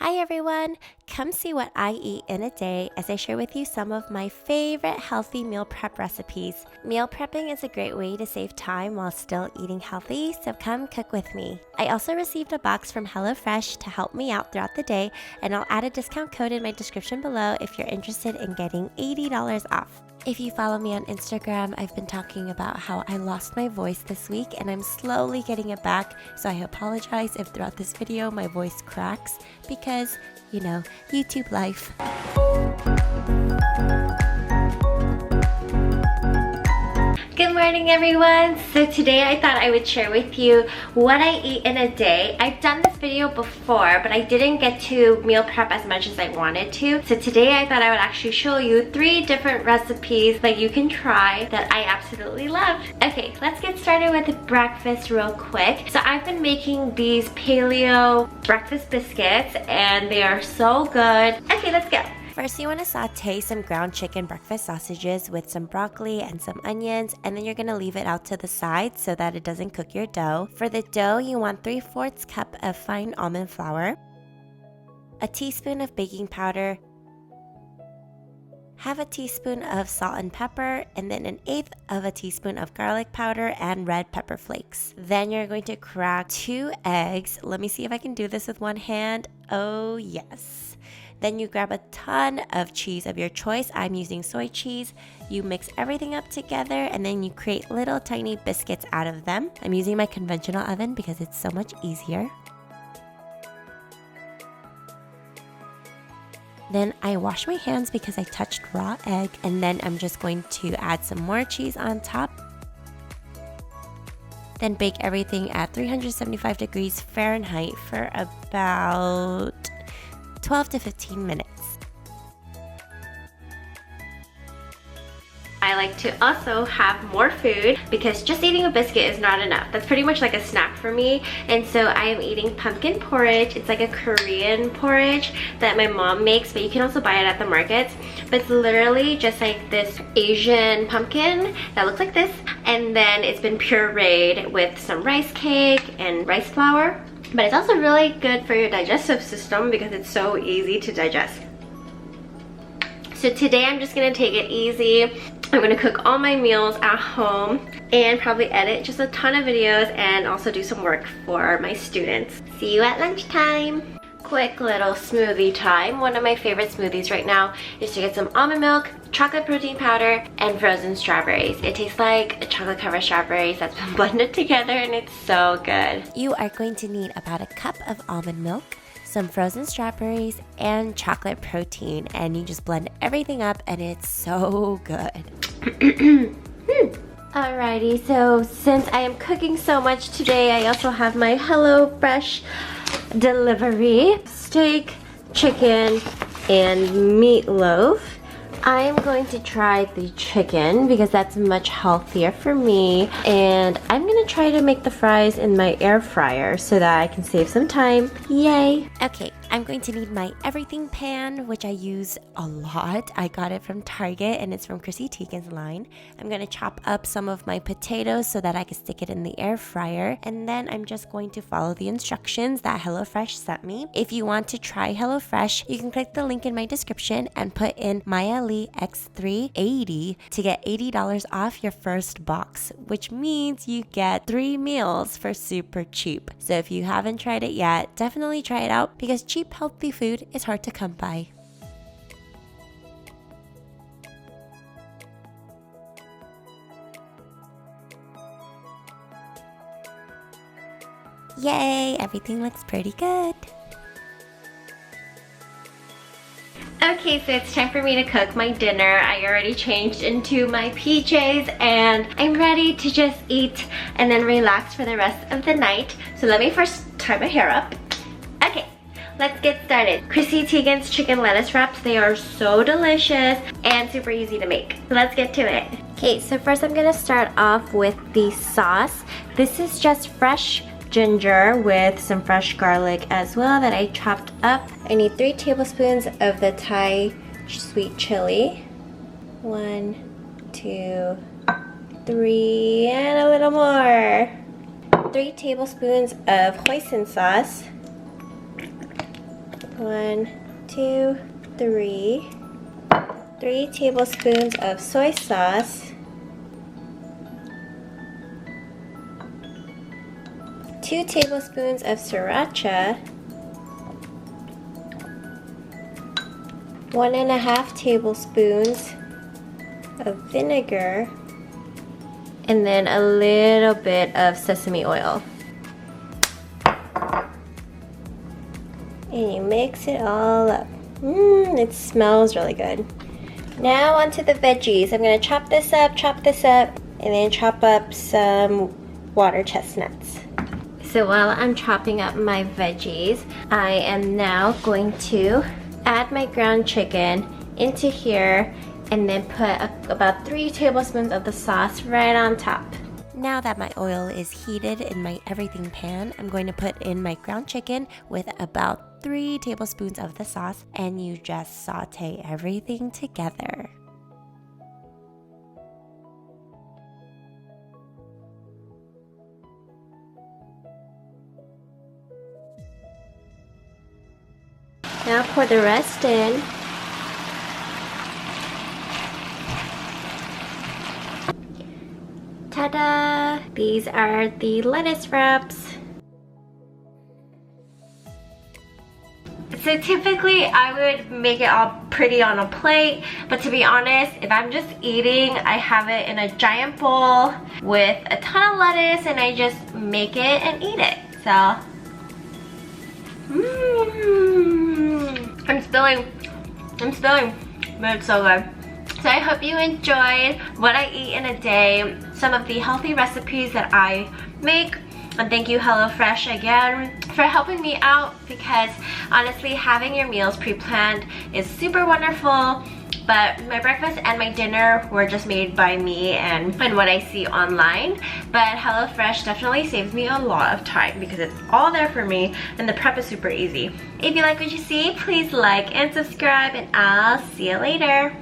Hi everyone! Come see what I eat in a day as I share with you some of my favorite healthy meal prep recipes. Meal prepping is a great way to save time while still eating healthy, so come cook with me. I also received a box from HelloFresh to help me out throughout the day, and I'll add a discount code in my description below if you're interested in getting $80 off. If you follow me on Instagram, I've been talking about how I lost my voice this week and I'm slowly getting it back, so I apologize if throughout this video my voice cracks because, you know, YouTube life. Good morning everyone! So today I thought I would share with you what I eat in a day. I've done this video before, but I didn't get to meal prep as much as I wanted to. So today I thought I would actually show you 3 different recipes that you can try that I absolutely love. Okay, let's get started with breakfast real quick. So I've been making these paleo breakfast biscuits and they are so good. Okay, let's go. First, you want to saute some ground chicken breakfast sausages with some broccoli and some onions, and then you're going to leave it out to the side so that it doesn't cook your dough. For the dough, you want 3/4 cup of fine almond flour, a teaspoon of baking powder, half a teaspoon of salt and pepper, and then 1/8 of a teaspoon of garlic powder and red pepper flakes. Then you're going to crack 2 eggs. Let me see if I can do this with one hand. Oh, yes. Then you grab a ton of cheese of your choice. I'm using soy cheese. You mix everything up together and then you create little tiny biscuits out of them. I'm using my conventional oven because it's so much easier. Then I wash my hands because I touched raw egg, and then I'm just going to add some more cheese on top. Then bake everything at 375 degrees Fahrenheit for about 12 to 15 minutes. I like to also have more food because just eating a biscuit is not enough. That's pretty much like a snack for me. And so I am eating pumpkin porridge. It's like a Korean porridge that my mom makes, but you can also buy it at the markets. But it's literally just like this Asian pumpkin that looks like this. And then it's been pureed with some rice cake and rice flour. But it's also really good for your digestive system because it's so easy to digest. So today I'm just gonna take it easy. I'm gonna cook all my meals at home and probably edit just a ton of videos and also do some work for my students. See you at lunchtime. Quick little smoothie time. One of my favorite smoothies right now is to get some almond milk, chocolate protein powder, and frozen strawberries. It tastes like chocolate covered strawberries that's been blended together and it's so good. You are going to need about a cup of almond milk, some frozen strawberries, and chocolate protein, and you just blend everything up and it's so good. Alrighty, so since I am cooking so much today, I also have my HelloFresh delivery. Steak, chicken, and meatloaf. I am going to try the chicken because that's much healthier for me, and I'm gonna try to make the fries in my air fryer so that I can save some time. Yay! Okay, I'm going to need my everything pan, which I use a lot. I got it from Target and it's from Chrissy Teigen's line. I'm gonna chop up some of my potatoes so that I can stick it in the air fryer, and then I'm just going to follow the instructions that HelloFresh sent me. If you want to try HelloFresh, you can click the link in my description and put in Maya Lee X380 to get $80 off your first box, which means you get 3 meals for super cheap. So if you haven't tried it yet, definitely try it out because cheap healthy food is hard to come by. Yay, everything looks pretty good. Okay, so it's time for me to cook my dinner. I already changed into my PJs and I'm ready to just eat and then relax for the rest of the night. So let me first tie my hair up. Okay, let's get started. Chrissy Teigen's chicken lettuce wraps, they are so delicious and super easy to make. So let's get to it. Okay, so first I'm gonna start off with the sauce. This is just fresh ginger with some fresh garlic as well that I chopped up. I need 3 tablespoons of the Thai sweet chili. 1, 2, 3, and a little more. 3 tablespoons of hoisin sauce. 1, 2, 3. 3 tablespoons of soy sauce. 2 tablespoons of sriracha. 1.5 tablespoons of vinegar. And then a little bit of sesame oil. And you mix it all up. It smells really good. Now onto the veggies. I'm gonna chop this up, and then chop up some water chestnuts. So while I'm chopping up my veggies, I am now going to add my ground chicken into here and then put about 3 tablespoons of the sauce right on top. Now that my oil is heated in my everything pan, I'm going to put in my ground chicken with about 3 tablespoons of the sauce, and you just saute everything together. Now pour the rest in. Ta-da! These are the lettuce wraps. So typically I would make it all pretty on a plate, but to be honest, if I'm just eating, I have it in a giant bowl with a ton of lettuce and I just make it and eat it. So, I'm spilling, but it's so good. So I hope you enjoyed what I eat in a day, some of the healthy recipes that I make. And thank you HelloFresh again for helping me out, because honestly having your meals pre-planned is super wonderful. But my breakfast and my dinner were just made by me and what I see online. But HelloFresh definitely saves me a lot of time because it's all there for me and the prep is super easy. If you like what you see, please like and subscribe, and I'll see you later.